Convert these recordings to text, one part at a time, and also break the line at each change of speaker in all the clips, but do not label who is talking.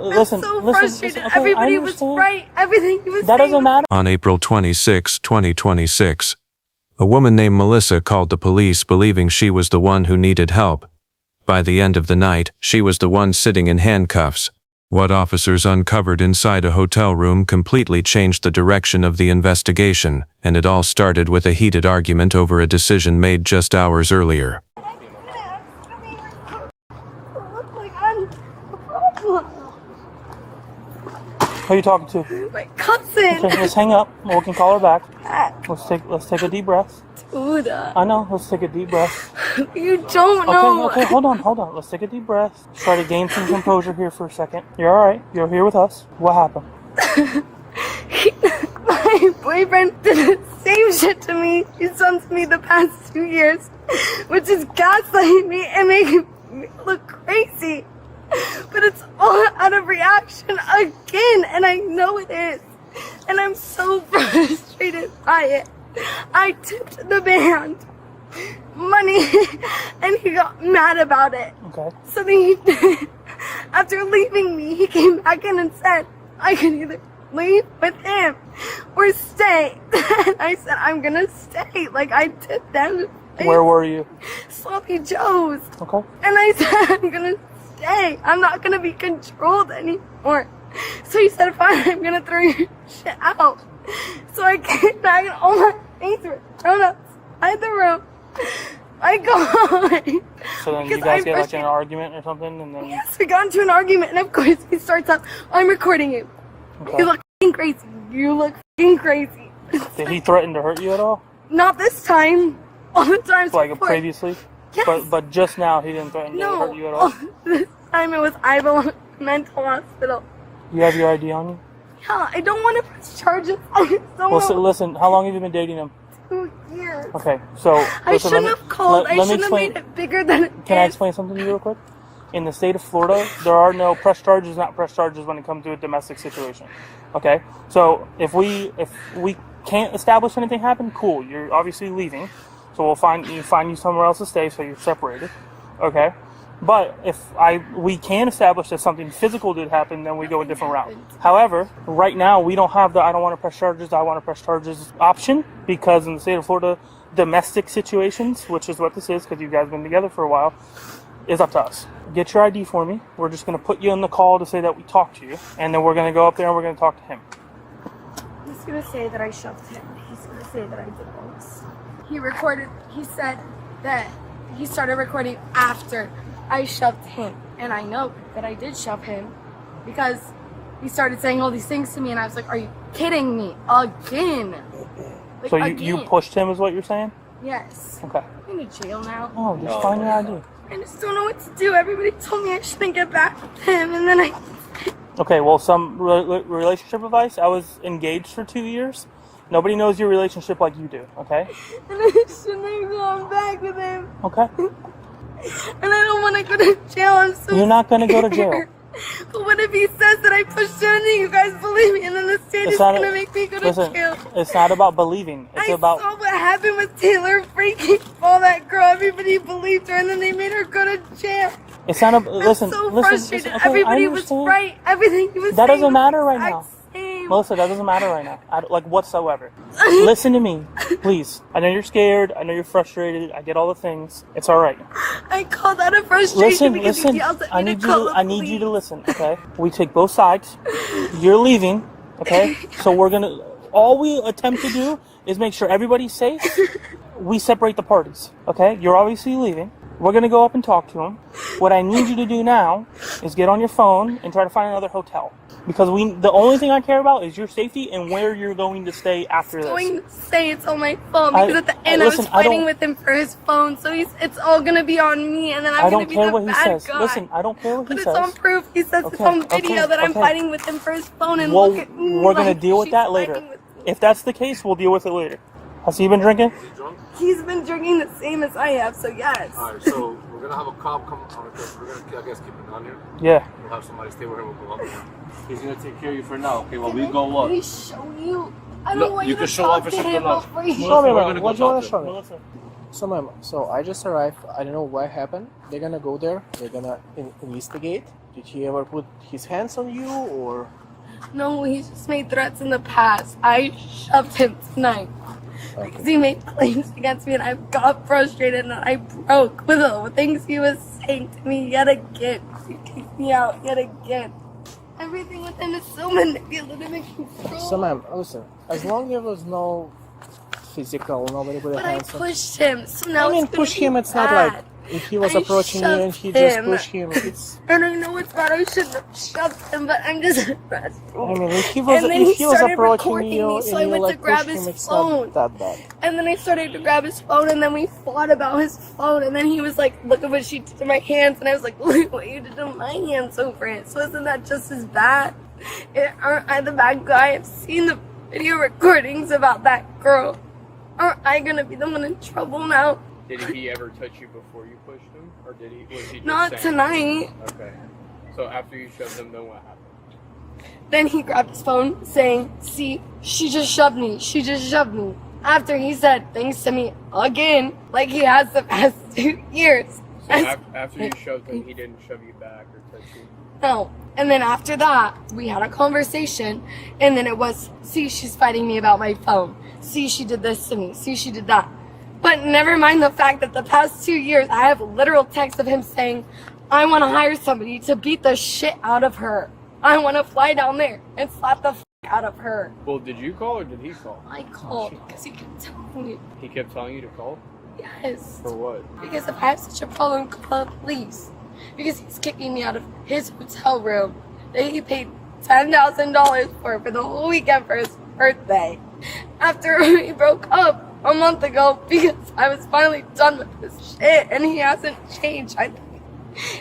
Listen,
so
listen,
frustrated.
listen. Okay,
Everybody was right. Everything he was
that
saying.
Doesn't matter.
On April 26, 2026, a woman named Melissa called the police believing she was the one who needed help. By the end of the night, she was the one sitting in handcuffs. What officers uncovered inside a hotel room completely changed the direction of the investigation, and it all started with a heated argument over a decision made just hours earlier.
Who are you talking to?
My cousin.
Okay, let's hang up. We can call her back. Let's take a deep breath.
Dude.
I know. Let's take a deep breath.
You don't know.
Okay. Hold on. Let's take a deep breath. Try to gain some composure here for a second. You're all right. You're here with us. What happened?
My boyfriend did the same shit to me he's done to me the past 2 years, which is gaslighting me and making me look crazy. But it's all out of reaction again, and I know it is. And I'm so frustrated by it. I tipped the band money, and he got mad about it.
Okay.
So then after leaving me, he came back in and said, I can either leave with him or stay. And I said, I'm gonna stay. Like, I tipped them.
Where were you?
Sloppy Joe's.
Okay.
And I said, I'm gonna stay. I'm not gonna be controlled anymore. So he said, fine, I'm gonna throw your shit out. So I came back and all my things were thrown outside the room. I go home.
So then you guys get like an argument or something, and then
yes, we got into an argument, and of course he starts up, I'm recording you.
Okay.
You look f***ing crazy. You look f***ing crazy.
Did he threaten to hurt you at all?
Not this time. All the times
Like
before.
previously?
Yes.
But just now he didn't threaten to hurt you at all?
This time it was I belong to a mental hospital.
You have your ID on you?
Yeah, I don't want to press charges. I just don't know.
Listen, how long have you been dating him?
2 years.
Okay, so
I shouldn't have called. I shouldn't have made it bigger than it is.
Can I explain something to you real quick? In the state of Florida, there are no press charges, not press charges when it comes to a domestic situation. Okay? So if we can't establish anything happened, cool. You're obviously leaving. So we'll find you somewhere else to stay so you're separated. Okay? But if we can establish that something physical did happen, then we go a different route. However, right now we don't have the I don't want to press charges, I want to press charges option, because in the state of Florida, domestic situations, which is what this is because you guys have been together for a while, is up to us. Get your ID for me. We're just going to put you on the call to say that we talked to you, and then we're going to go up there and we're going to talk to him.
He's going to say that I shoved him. He's going to say that I did all this. He said that he started recording after I shoved him. And I know that I did shove him because he started saying all these things to me, and I was like, are you kidding me? Again. Like,
so
again.
you pushed him is what you're saying?
Yes.
Okay.
I'm in jail now.
Oh, just find your ID.
I just don't know what to do. Everybody told me I shouldn't get back with him, and then I...
Okay, well, some relationship advice. I was engaged for 2 years. Nobody knows your relationship like you do, okay?
And I shouldn't have gone back with him.
Okay.
And I don't want to go to jail. I'm so
You're not going to go to jail.
But what if he says that I pushed him and you guys believe me, and then the state is going to make me go to jail?
It's not about believing. It's about...
I saw what happened with Taylor freaking all that girl. Everybody believed her, and then they made her go to jail.
It's not a... Listen,
I'm so
listen,
frustrated.
okay,
Everybody was right. Everything he was
that
saying
doesn't matter
was
right now.
same.
Melissa, that doesn't matter right now. Like, whatsoever. Listen to me, please. I know you're scared. I know you're frustrated. I get all the things. It's all right.
I called out of frustration because
Listen.
he yelled at
I
me
need
to call the
I need you
police.
to listen, okay? We take both sides. You're leaving, okay? So we're going to... All we attempt to do is make sure everybody's safe. We separate the parties, okay? You're obviously leaving. We're going to go up and talk to him. What I need you to do now is get on your phone and try to find another hotel. Because the only thing I care about is your safety and where you're going to stay after this.
I'm going to say it's on my phone because at the end I was fighting with him for his phone, so it's all going to be on me, and then I'm going to be the bad guy. I don't care what he says.
Listen, I don't care what he says.
But it's on proof. He says it's on video that I'm fighting with him for his phone, and
well,
look at me.
We're going to deal with that later. If that's the case, we'll deal with it later. Has he been drinking?
Is he drunk?
He's been drinking the same as I have, so yes.
Alright, so we're gonna have a cop come on. We're gonna, I guess, keep it down here.
Yeah.
We'll have somebody stay with him. We'll go up there. He's gonna take care of you for now. Okay, well, we go up.
Can I show you? I don't want
you
you
can
to
show
talk
off or
to
something
him
else.
before you...
Show me,
We're
man.
gonna
What
go
do you want
talk
to
to
show me?
Melissa.
So, ma'am, so I just arrived. I don't know what happened. They're gonna go there. They're gonna investigate. Did he ever put his hands on you, or?
No, he just made threats in the past. I shoved him tonight because he made claims against me, and I got frustrated and I broke with the things he was saying to me yet again. He kicked me out yet again. Everything with him is so manipulative and control.
So, ma'am, listen. As long as there was no physical, nobody put a
But I
hands on.
pushed him, so now
I mean,
it's gonna
push
be
him. It's not
bad.
like if he was
I
approaching you and he
shoved
just
him.
pushed him. It's.
And I know it's bad. I shouldn't have shoved him, but I'm just frustrated.
I mean, if he was
started
approaching
recording
you
me,
and
so I
you
went to
like
grab
pushed
his
him, it's
phone.
not that bad.
And then I started to grab his phone, and then we fought about his phone. And then he was like, "Look at what she did to my hands." And I was like, "Look at what you did to my hands over it." So isn't that just as bad? Aren't I the bad guy? I've seen the video recordings about that girl. Aren't I gonna be the one in trouble now?
Did he ever touch you before you pushed him, or was he just
Not
saying?
tonight.
Okay. So after you shoved him, then what happened?
Then he grabbed his phone, saying, "See, she just shoved me. She just shoved me." After he said things to me again, like he has the past 2 years.
So after you shoved him, he didn't shove you back or touch you?
No. And then after that, we had a conversation, and then it was, "See, she's fighting me about my phone. See, she did this to me. See, she did that." But never mind the fact that the past 2 years, I have literal texts of him saying, "I want to hire somebody to beat the shit out of her. I want to fly down there and slap the out of her."
Well, did you call or did he call?
I called because he kept telling me,
He kept telling you to call?
yes.
For what?
Because if I have such a problem, call the police. Because he's kicking me out of his hotel room that he paid $10,000 for the whole weekend for his birthday. After we broke up a month ago because I was finally done with this shit and he hasn't changed.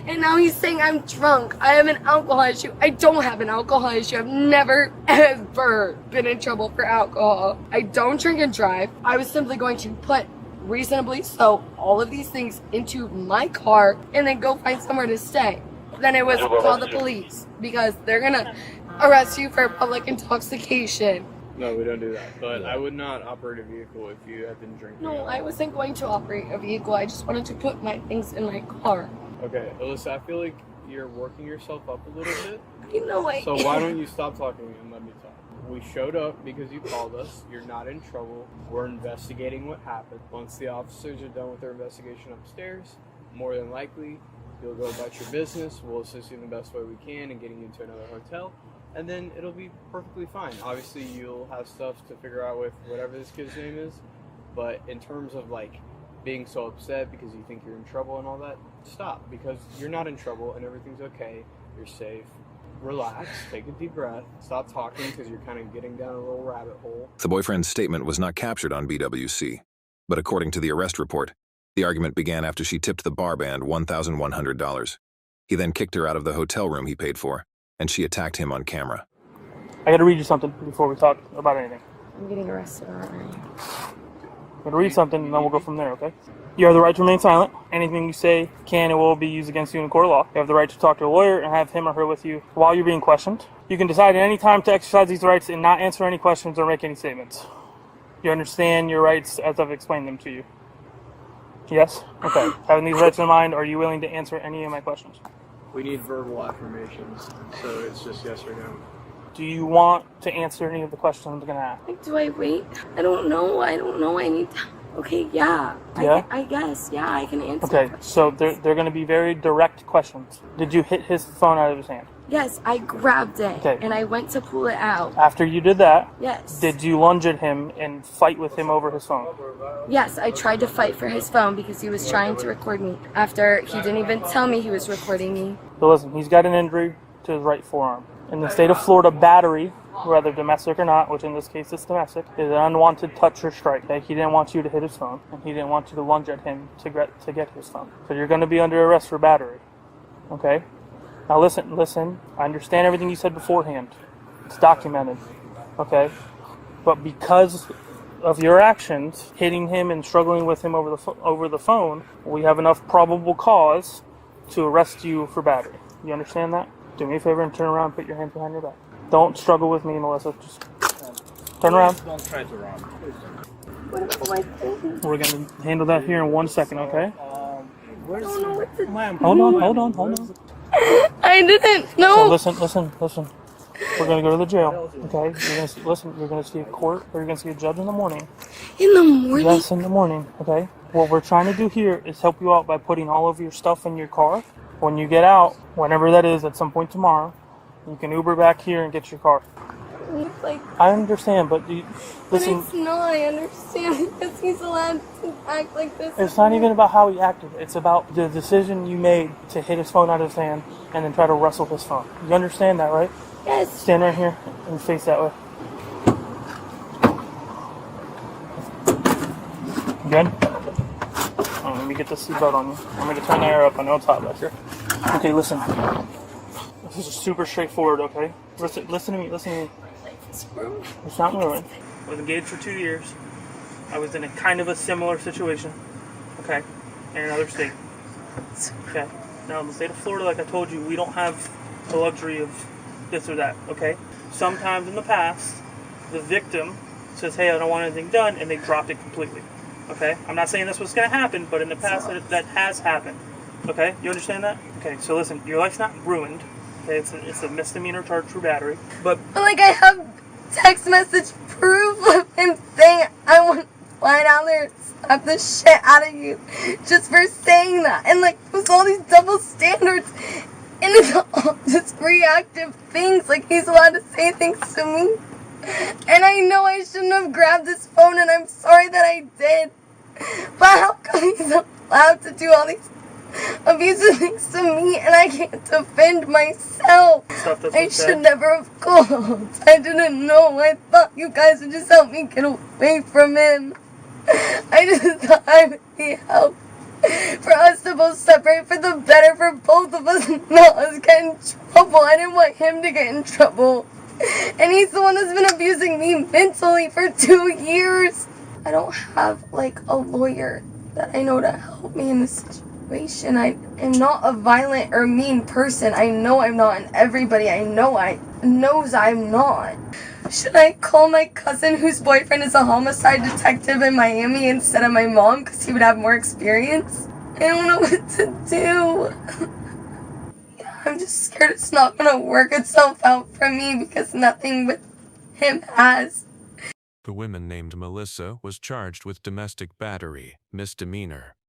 And now he's saying I'm drunk. I have an alcohol issue. I don't have an alcohol issue. I've never, ever been in trouble for alcohol. I don't drink and drive. I was simply going to put reasonably so all of these things into my car and then go find somewhere to stay. Then it was call the police because they're gonna arrest you for public intoxication.
No, we don't do that. But I would not operate a vehicle if you have been drinking.
No, I wasn't going to operate a vehicle. I just wanted to put my things in my car.
Okay, Alyssa, I feel like you're working yourself up a little bit.
You know what?
So why don't you stop talking and let me talk? We showed up because you called us. You're not in trouble. We're investigating what happened. Once the officers are done with their investigation upstairs, more than likely, you'll go about your business. We'll assist you in the best way we can in getting you to another hotel. And then it'll be perfectly fine. Obviously, you'll have stuff to figure out with whatever this kid's name is. But in terms of, like, being so upset because you think you're in trouble and all that, stop. Because you're not in trouble and everything's okay. You're safe. Relax. Take a deep breath. Stop talking because you're kind of getting down a little rabbit hole.
The boyfriend's statement was not captured on BWC. But according to the arrest report, the argument began after she tipped the bar band $1,100. He then kicked her out of the hotel room he paid for, and she attacked him on camera.
I gotta read you something before we talk about anything.
I'm getting arrested already.
I'm gonna read something and then we'll go from there, okay? You have the right to remain silent. Anything you say can and will be used against you in a court of law. You have the right to talk to a lawyer and have him or her with you while you're being questioned. You can decide at any time to exercise these rights and not answer any questions or make any statements. You understand your rights as I've explained them to you? Yes? Okay. Having these rights in mind, are you willing to answer any of my questions?
We need verbal affirmations, so it's just yes or no.
Do you want to answer any of the questions I'm going to ask?
Like, do I wait? I don't know. I need to... Okay, yeah.
Yeah?
I guess. Yeah, I can answer.
Okay, so they're going to be very direct questions. Did you hit his phone out of his hand?
Yes, I grabbed it.
Okay.
And I went to pull it out.
After you did that,
Yes.
did you lunge at him and fight with him over his phone?
Yes, I tried to fight for his phone because he was trying to record me. After he didn't even tell me he was recording me.
So listen, he's got an injury to his right forearm. In the state of Florida, battery, whether domestic or not, which in this case is domestic, is an unwanted touch or strike. Okay? He didn't want you to hit his phone, and he didn't want you to lunge at him to get his phone. So you're going to be under arrest for battery. Okay? Now listen. I understand everything you said beforehand. It's documented. Okay? But because of your actions, hitting him and struggling with him over the phone, we have enough probable cause to arrest you for battery. You understand that? Do me a favor and turn around and put your hands behind your back. Don't struggle with me, Melissa. Just turn around.
Don't try to run.
What am I thinking?
We're going to handle that here in 1 second, okay?
Where's
I don't know what to do.
ma'am?
Hold on.
I I didn't
So
know.
listen. We're gonna go to the jail. Okay? You're gonna see a court, or you're gonna see a judge in the morning.
In the morning?
Yes, in the morning. Okay? What we're trying to do here is help you out by putting all of your stuff in your car. When you get out, whenever that is, at some point tomorrow, you can Uber back here and get your car.
It's like,
I understand, but
but
listen.
it's not. I understand because he's allowed to act like this.
It's not even about how he acted. It's about the decision you made to hit his phone out of his hand and then try to wrestle his phone. You understand that, right?
Yes.
Stand right here and face that way. Good? Let me get the seatbelt on you. I'm going to turn the air up. I know it's hot back here. Okay, listen. This is super straightforward, okay? Listen to me. It's not ruined. I was engaged for 2 years. I was in a kind of a similar situation, okay, in another state. Okay. Now in the state of Florida, like I told you, we don't have the luxury of this or that, okay? Sometimes in the past, the victim says, hey, I don't want anything done, and they dropped it completely, okay? I'm not saying that's what's going to happen, but in the past, that has happened, okay? You understand that? Okay, so listen, your life's not ruined, okay? It's a misdemeanor charge for battery, but...
Like, I have text message proof of him saying, I want to fly down there and slap the shit out of you just for saying that. And, like, there's all these double standards. And it's all just reactive things. Like, he's allowed to say things to me. And I know I shouldn't have grabbed his phone, and I'm sorry that I did. But how come he's allowed to do all these abusive things to me, and I can't defend myself? I should never have called. I didn't know. I thought you guys would just help me get away from him. I just thought I would be helped. For us to both separate for the better for both of us, not us get in trouble. I didn't want him to get in trouble. And he's the one that's been abusing me mentally for 2 years. I don't have, like, a lawyer that I know to help me in this situation. I am not a violent or mean person. I know I'm not, and everybody I know knows I'm not. Should I call my cousin whose boyfriend is a homicide detective in Miami instead of my mom because he would have more experience? I don't know what to do. I'm just scared it's not going to work itself out for me because nothing with him has.
The woman named Melissa was charged with domestic battery, misdemeanor.